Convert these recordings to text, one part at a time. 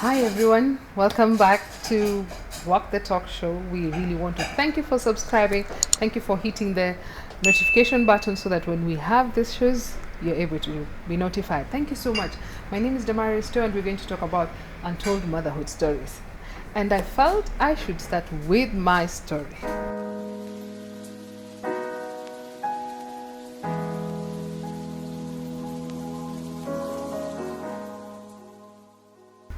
Hi everyone, welcome back to Walk the Talk Show. We really want to thank you for subscribing. Thank you for hitting the notification button so that when we have these shows, you're able to be notified. Thank you so much. My name is Damaris Stowe and we're going to talk about untold motherhood stories. And I felt I should start with my story.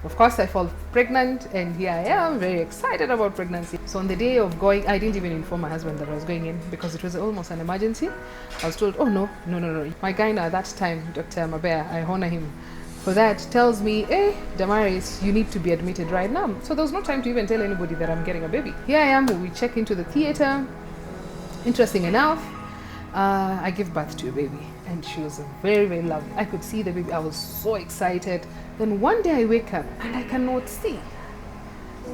Of course, I fall pregnant, and here I am, very excited about pregnancy. So on the day of going, I didn't even inform my husband that I was going in because it was almost an emergency. I was told, oh no. My gyno at that time, Dr. Mabea, I honor him for that, tells me, hey, Damaris, you need to be admitted right now. So there was no time to even tell anybody that I'm getting a baby. Here I am, we check into the theater. Interesting enough, I give birth to a baby, and she was very, very lovely. I could see the baby. I was so excited. Then one day I wake up and I cannot see.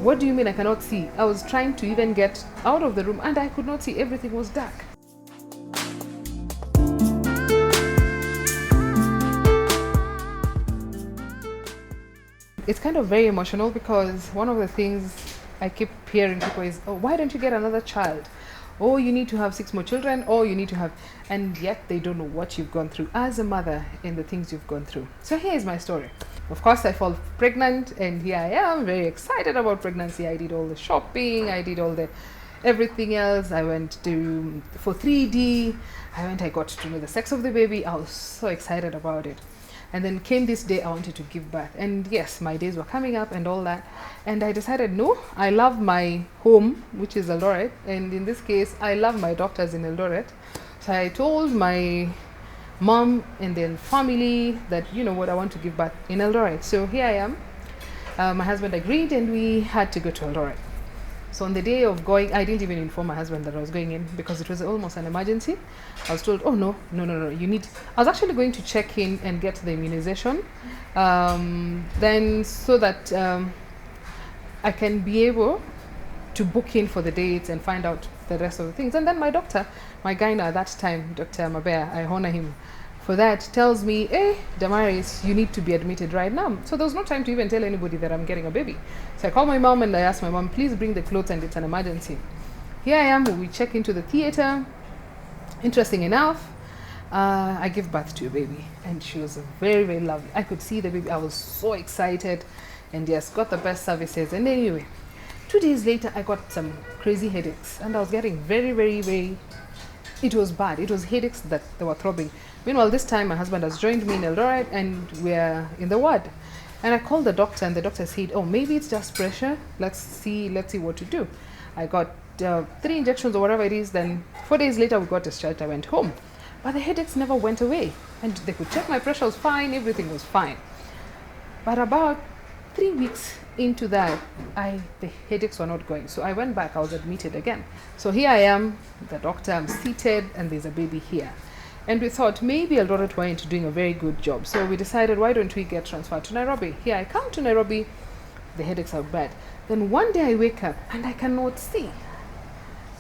What do you mean I cannot see? I was trying to even get out of the room and I could not see. Everything was dark. It's kind of very emotional because one of the things I keep hearing people is, oh, why don't you get another child? Oh, you need to have 6 more children, or you need to have, and yet they don't know what you've gone through as a mother and the things you've gone through. So here is my story. Of course, I fall pregnant, and here I am, very excited about pregnancy. I did all the shopping, I did all the everything else. I went for 3D. I got to know the sex of the baby. I was so excited about it. And then came this day I wanted to give birth. And yes, my days were coming up and all that. And I decided, no, I love my home, which is Eldoret. And in this case, I love my doctors in Eldoret. So I told my mom and then family that, you know what, I want to give birth in Eldoret. So here I am. My husband agreed and we had to go to Eldoret. So on the day of going, I didn't even inform my husband that I was going in because it was almost an emergency. I was told, oh no, you need, I was actually going to check in and get the immunization. Then so that I can be able to book in for the dates and find out the rest of the things. And then my doctor, my gyno at that time, Dr. Mabea, I honor him for that, tells me, hey, Damaris, you need to be admitted right now. So there was no time to even tell anybody that I'm getting a baby. So I called my mom and I asked my mom, please bring the clothes and it's an emergency. Here I am, we check into the theater. Interesting enough, I give birth to a baby, and she was very, very lovely. I could see the baby. I was so excited, and yes, got the best services. And anyway, 2 days later, I got some crazy headaches, and I was getting very, it was bad. It was headaches that they were throbbing. Meanwhile, this time my husband has joined me in Eldoret and we're in the ward. And I called the doctor and the doctor said, oh, maybe it's just pressure. Let's see what to do. I got 3 injections or whatever it is. Then 4 days later, we got discharged. I went home. But the headaches never went away. And they could check my pressure was fine. Everything was fine. But about 3 weeks into that, the headaches were not going. So I went back. I was admitted again. So here I am, the doctor, I'm seated, and there's a baby here. And we thought maybe Eldoret weren't doing a very good job. So we decided, why don't we get transferred to Nairobi? Here I come to Nairobi, the headaches are bad. Then one day I wake up and I cannot see.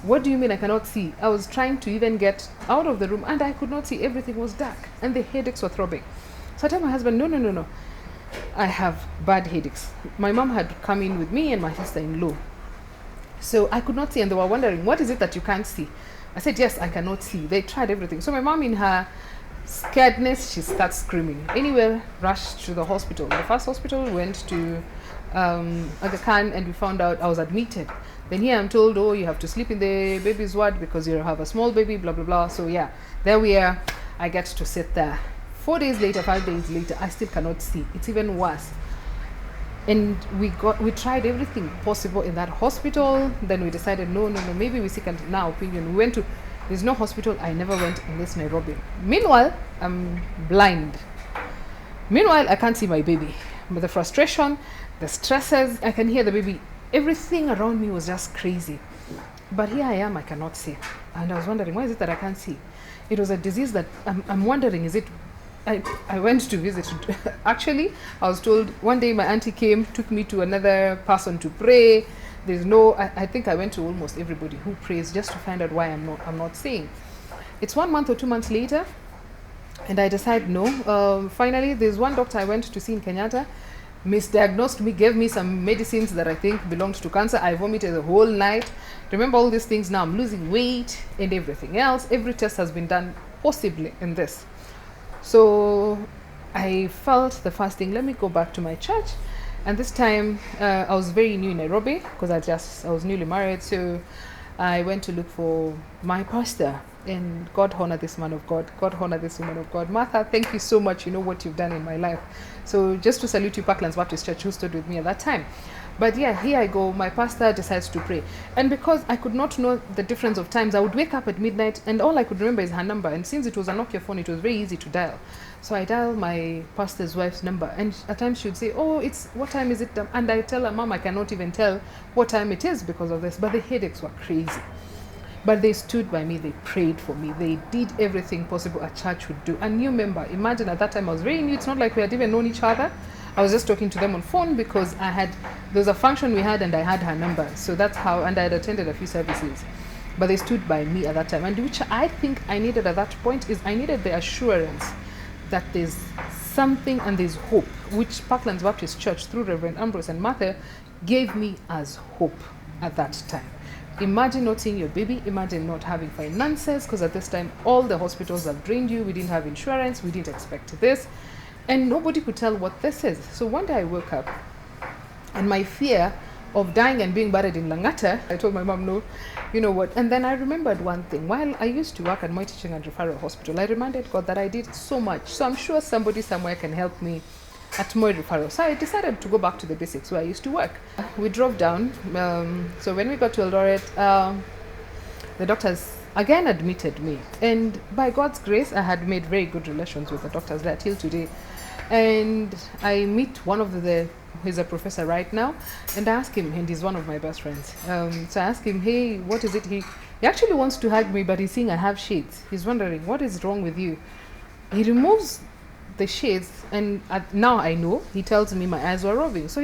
What do you mean I cannot see? I was trying to even get out of the room and I could not see. Everything was dark and the headaches were throbbing. So I tell my husband, no. I have bad headaches. My mom had come in with me and my sister-in-law. So I could not see, and they were wondering, what is it that you can't see? I said, yes, I cannot see. They tried everything. So my mom, in her scaredness, she starts screaming. Anyway, rushed to the hospital. The first hospital, went to Aga Khan, and we found out I was admitted. Then here I'm told, oh, you have to sleep in the baby's ward because you have a small baby, blah, blah, blah. So yeah, there we are. I get to sit there. 4 days later, 5 days later, I still cannot see. It's even worse. And we tried everything possible in that hospital. Then we decided, no, maybe we seek now opinion. We went to, there's no hospital. I never went in this Nairobi. Meanwhile, I'm blind. Meanwhile, I can't see my baby. But the frustration, the stresses, I can hear the baby. Everything around me was just crazy. But here I am, I cannot see. And I was wondering, why is it that I can't see? It was a disease that I'm wondering, is it, I went to visit. Actually, I was told one day my auntie came, took me to another person to pray. I think I went to almost everybody who prays just to find out why I'm not seeing. It's 1 month or 2 months later, and I decide no. Finally, there's one doctor I went to see in Kenyatta. misdiagnosed me, gave me some medicines that I think belonged to cancer. I vomited the whole night. Remember all these things now. I'm losing weight and everything else. Every test has been done possibly in this. So I felt the first thing, let me go back to my church. And this time I was very new in Nairobi because I was newly married. So I went to look for my pastor. And God honor this man of God. God honor this woman of God. Martha, thank you so much. You know what you've done in my life. So just to salute you, Parklands Baptist Church, who stood with me at that time. But yeah, here I go. My pastor decides to pray. And because I could not know the difference of times, I would wake up at midnight and all I could remember is her number. And since it was a Nokia phone, it was very easy to dial. So I dial my pastor's wife's number. And at times she would say, oh, what time is it? And I tell her, Mom, I cannot even tell what time it is because of this. But the headaches were crazy. But they stood by me, they prayed for me, they did everything possible a church would do. A new member, imagine at that time I was very new, it's not like we had even known each other. I was just talking to them on phone because there was a function we had and I had her number. So that's how, and I had attended a few services. But they stood by me at that time. And which I think I needed at that point is I needed the assurance that there's something and there's hope, which Parklands Baptist Church through Reverend Ambrose and Martha gave me as hope at that time. Imagine not seeing your baby, imagine not having finances, because at this time all the hospitals have drained you, we didn't have insurance, we didn't expect this, and nobody could tell what this is. So one day I woke up and my fear of dying and being buried in Langata, I told my mom, no, you know what, and then I remembered one thing. While I used to work at Moi Teaching and Referral Hospital, I reminded God that I did so much, so I'm sure somebody somewhere can help me at Moi Referral. So I decided to go back to the basics where I used to work. We drove down. So when we got to Eldoret, the doctors again admitted me. And by God's grace, I had made very good relations with the doctors there till today. And I meet one of he's a professor right now, and I ask him, and he's one of my best friends. So I ask him, hey, what is it? He actually wants to hug me, but he's seeing I have shades. He's wondering, what is wrong with you? He removes the shades, and now I know. He tells me my eyes were roving. So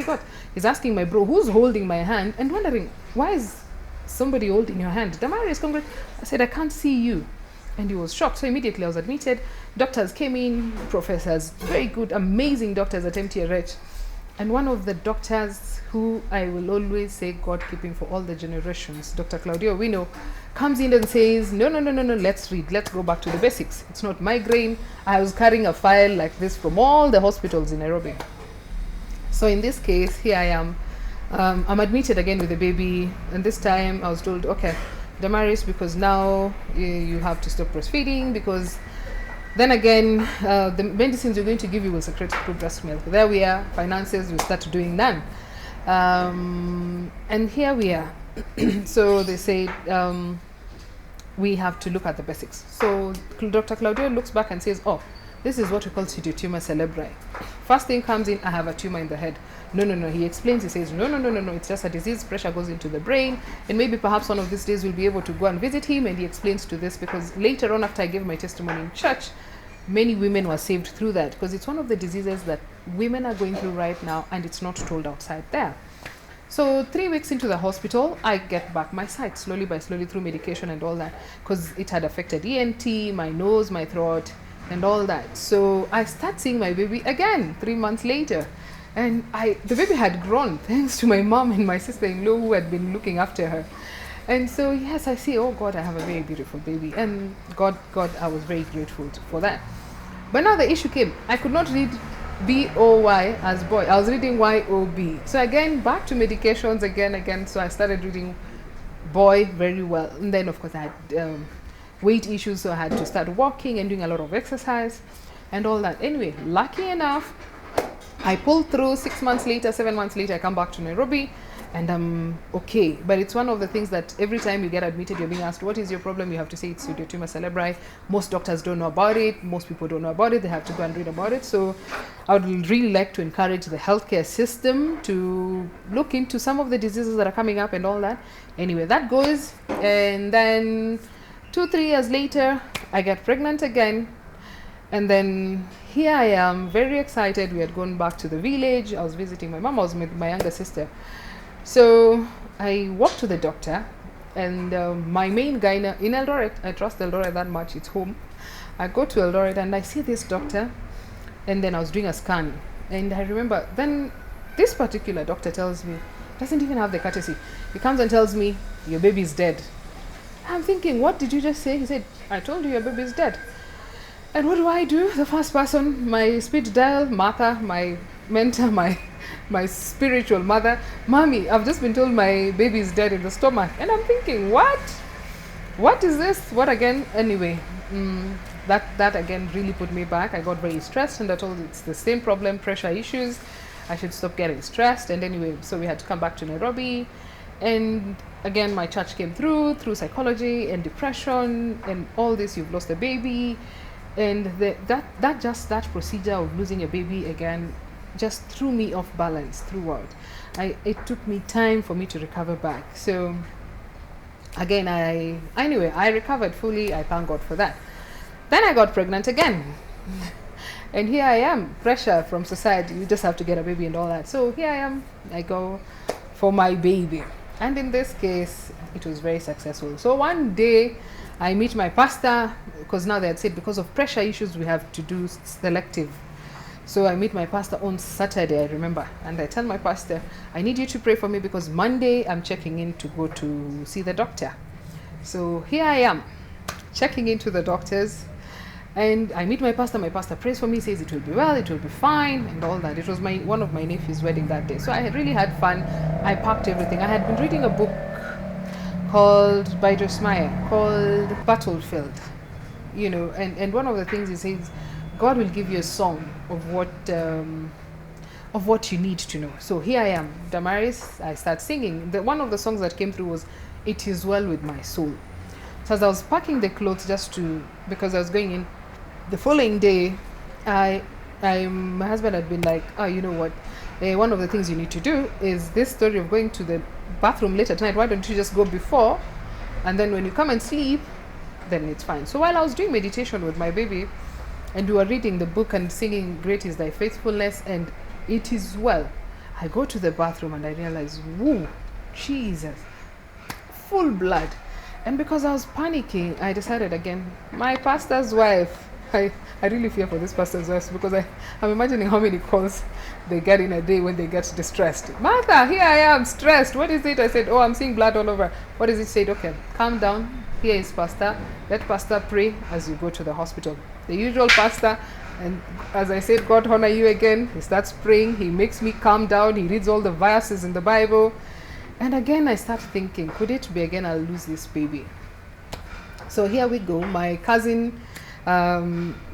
he's asking my bro who's holding my hand and wondering, why is somebody holding your hand? Damaris, I said, I can't see you. And he was shocked. So immediately I was admitted. Doctors came in, professors, very good, amazing doctors at MTRH. And one of the doctors who I will always say God keeping for all the generations, Dr. Claudio Wino, comes in and says, no, let's read. Let's go back to the basics. It's not migraine. I was carrying a file like this from all the hospitals in Nairobi. So in this case, here I am. I'm admitted again with the baby. And this time I was told, okay, Damaris, because now you have to stop breastfeeding because then again, the medicines we're going to give you will secrete through breast milk. There we are, finances, we start doing none. And here we are. So they say we have to look at the basics. So Dr. Claudio looks back and says, oh, this is what we call pseudotumor cerebri. First thing comes in, I have a tumor in the head. No. He explains, he says, no. It's just a disease, pressure goes into the brain. And maybe perhaps one of these days we'll be able to go and visit him. And he explains to this because later on after I gave my testimony in church, many women were saved through that because it's one of the diseases that women are going through right now and it's not told outside there. So 3 weeks into the hospital, I get back my sight slowly through medication and all that because it had affected ENT, my nose, my throat and all that. So I start seeing my baby again 3 months later. And the baby had grown thanks to my mom and my sister-in-law who had been looking after her. And so, yes, I see, oh God, I have a very beautiful baby. And God, I was very grateful for that. But now the issue came. I could not read B-O-Y as boy. I was reading Y-O-B. So again, back to medications again. So I started reading boy very well. And then, of course, I had weight issues. So I had to start walking and doing a lot of exercise and all that. Anyway, lucky enough, I pulled through. 6 months later, 7 months later, I come back to Nairobi and I'm okay. But it's one of the things that every time you get admitted, you're being asked, what is your problem? You have to say it's pseudotumor cerebri. Most doctors don't know about it. Most people don't know about it. They have to go and read about it. So I would really like to encourage the healthcare system to look into some of the diseases that are coming up and all that. Anyway, that goes. And then 2-3 years later, I get pregnant again. And then here I am, very excited. We had gone back to the village. I was visiting my mom. I was with my younger sister. So I walked to the doctor, and my main gynae in Eldoret, I trust Eldoret that much, it's home. I go to Eldoret and I see this doctor, and then I was doing a scan. And I remember then This particular doctor tells me, doesn't even have the courtesy. He comes and tells me, your baby is dead. I'm thinking, what did you just say? He said, I told you your baby is dead. And what do? The first person, my speed dial, Martha, my mentor, my spiritual mother, Mommy, I've just been told my baby is dead in the stomach. And I'm thinking, what? What is this? What again? Anyway, that again really put me back. I got very stressed, and I told it's the same problem, pressure issues. I should stop getting stressed. And anyway, so we had to come back to Nairobi. And again, my church came through psychology and depression and all this. You've lost a baby. And that procedure of losing a baby again just threw me off balance throughout. It took me time for me to recover back. So again, I recovered fully. I thank God for that. Then I got pregnant again. And here I am, pressure from society. You just have to get a baby and all that. So here I am. I go for my baby. And in this case, it was very successful. So one day, I meet my pastor, because now they had said because of pressure issues, we have to do selective. So I meet my pastor on Saturday, I remember. And I tell my pastor, I need you to pray for me because Monday I'm checking in to go to see the doctor. So here I am, checking into the doctors. And I meet my pastor prays for me, says it will be well, it will be fine, and all that. It was one of my nephew's wedding that day. So I had really had fun. I packed everything. I had been reading a book called by Joyce Meyer called Battlefield, and one of the things he says, God will give you a song of what you need to know. So here I am, Damaris. I start singing. One of the songs that came through was "It Is Well With My Soul." So as I was packing the clothes because I was going in the following day, my husband had been like, oh, you know what? One of the things you need to do is this story of going to the bathroom later tonight. Why don't you just go before, and then when you come and sleep, then it's fine. So while I was doing meditation with my baby, and we were reading the book and singing "Great Is Thy Faithfulness" and "It Is Well," I go to the bathroom and I realize, whoa, Jesus, full blood. And because I was panicking, I decided again, my pastor's wife, I really fear for this pastor's wife because I'm imagining how many calls they get in a day when they get distressed. Martha, here I am, stressed. What is it? I said, oh, I'm seeing blood all over. What is it? Said, okay, calm down. Here is pastor. Let pastor pray as you go to the hospital. The usual pastor. And as I said, God honor you again. He starts praying. He makes me calm down. He reads all the verses in the Bible. And again, I start thinking, could it be again I'll lose this baby? So here we go. My cousin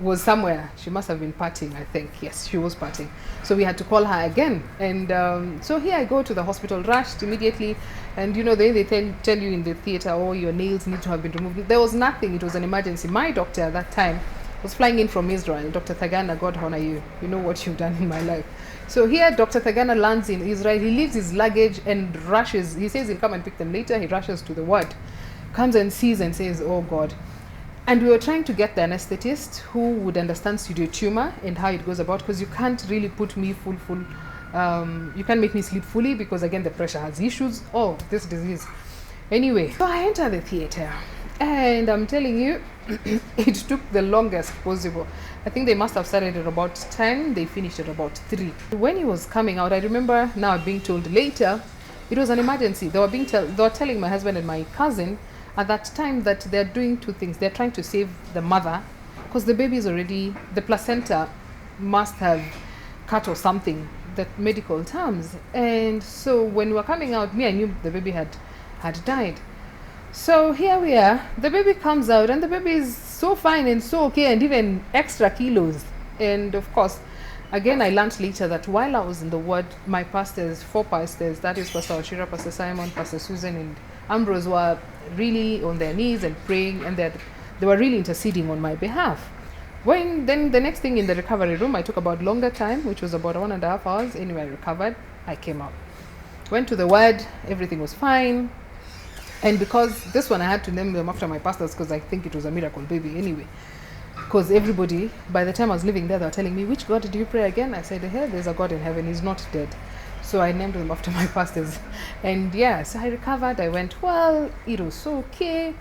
was somewhere. She must have been partying, I think. Yes, she was partying. So we had to call her again. And so here I go to the hospital, rushed immediately. And they tell you in the theater, oh, your nails need to have been removed. There was nothing. It was an emergency. My doctor at that time was flying in from Israel. Dr. Thagana, God honor you. You know what you've done in my life. So here Dr. Thagana lands in Israel. He leaves his luggage and rushes. He says he'll come and pick them later. He rushes to the ward, comes and sees and says, oh God. And we were trying to get the anesthetist who would understand pseudotumor and how it goes about, because you can't really put me full, you can't make me sleep fully because again the pressure has issues. Oh, this disease. Anyway, so I enter the theater and I'm telling you, it took the longest possible. I think they must have started at about 10. They finished at about 3. When he was coming out, I remember now being told later, it was an emergency. They were telling my husband and my cousin at that time that they're doing 2 things. They're trying to save the mother because the baby is already, the placenta must have cut or something, the medical terms. And so when we were coming out, I knew the baby had died. So here we are, the baby comes out and the baby is so fine and so okay and even extra kilos. And of course, again, I learned later that while I was in the ward, my pastors, 4 pastors, that is Pastor Oshira, Pastor Simon, Pastor Susan and Ambrose, were really on their knees and praying, and they were really interceding on my behalf. Then the next thing in the recovery room, I took about longer time, which was about 1.5 hours. Anyway, I recovered, I came out. Went to the ward, everything was fine. And because this one I had to name them after my pastors because I think it was a miracle baby anyway. Because everybody, by the time I was living there, they were telling me, which God did you pray again? I said, hey, there's a God in heaven, he's not dead. So I named them after my pastors. And yeah, so I recovered, I went well, it was okay.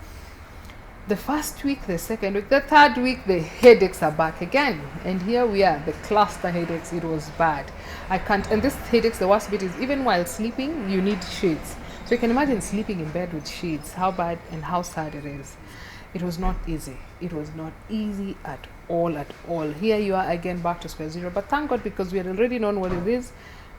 The first week, the second week, the third week, the headaches are back again. And here we are, the cluster headaches. It was bad. I can't. And this headaches, the worst bit is even while sleeping, you need shades. So you can imagine sleeping in bed with shades, how bad and how sad it is. It was not easy. It was not easy at all, at all. Here you are again back to square zero. But thank God, because we had already known what it is.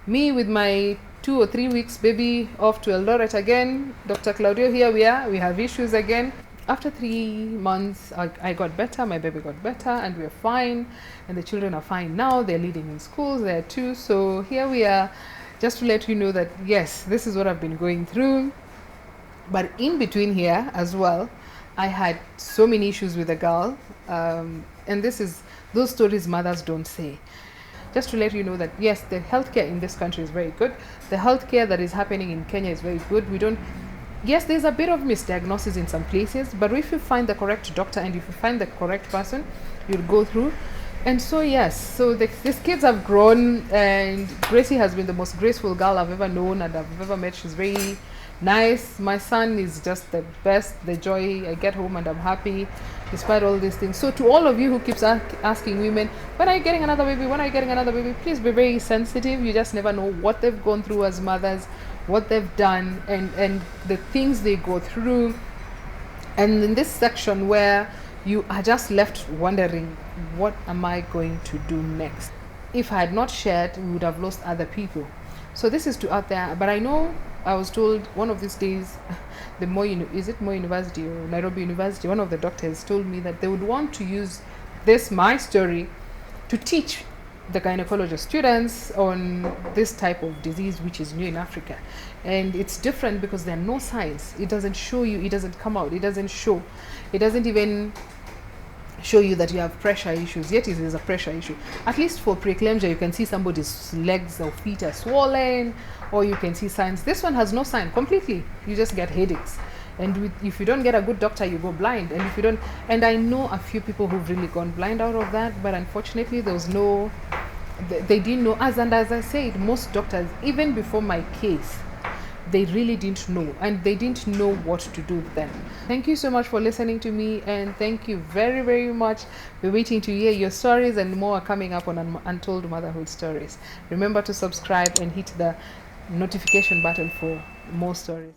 Me with my 2 or 3 weeks baby off to Eldoret again. Dr. Claudio, here we are. We have issues again. After 3 months, I got better, my baby got better, and we're fine. And the children are fine now. They're leading in schools, there too. So here we are, just to let you know that, yes, this is what I've been going through. But in between here as well, I had so many issues with a girl. And this is those stories mothers don't say. Just to let you know that, yes, the healthcare in this country is very good. The healthcare that is happening in Kenya is very good. Yes, there's a bit of misdiagnosis in some places, but if you find the correct doctor and if you find the correct person, you'll go through. And so, yes, so these kids have grown, and Gracie has been the most graceful girl I've ever known and I've ever met. She's very nice. My son is just the best, the joy. I get home and I'm happy despite all these things. So to all of you who keeps asking women, when are you getting another baby, when are you getting another baby, please be very sensitive. You just never know what they've gone through as mothers, what they've done, and the things they go through. And in this section where you are just left wondering, what am I going to do next? If I had not shared, we would have lost other people. So this is to out there. But I know, I was told one of these days, the Moi University or Nairobi University, one of the doctors told me that they would want to use my story, to teach the gynecologist students on this type of disease, which is new in Africa. And it's different because there are no signs. It doesn't show you, it doesn't come out, it doesn't show. It doesn't even show you that you have pressure issues, yet it is a pressure issue. At least for preeclampsia, you can see somebody's legs or feet are swollen, or you can see signs. This one has no sign completely. You just get headaches. And if you don't get a good doctor, you go blind. And if you don't, and I know a few people who've really gone blind out of that, but unfortunately there was no, they didn't know. As I said, most doctors, even before my case, they really didn't know, and they didn't know what to do then. Thank you so much for listening to me, and thank you very, very much. We're waiting to hear your stories, and more are coming up on Untold Motherhood Stories. Remember to subscribe and hit the notification button for more stories.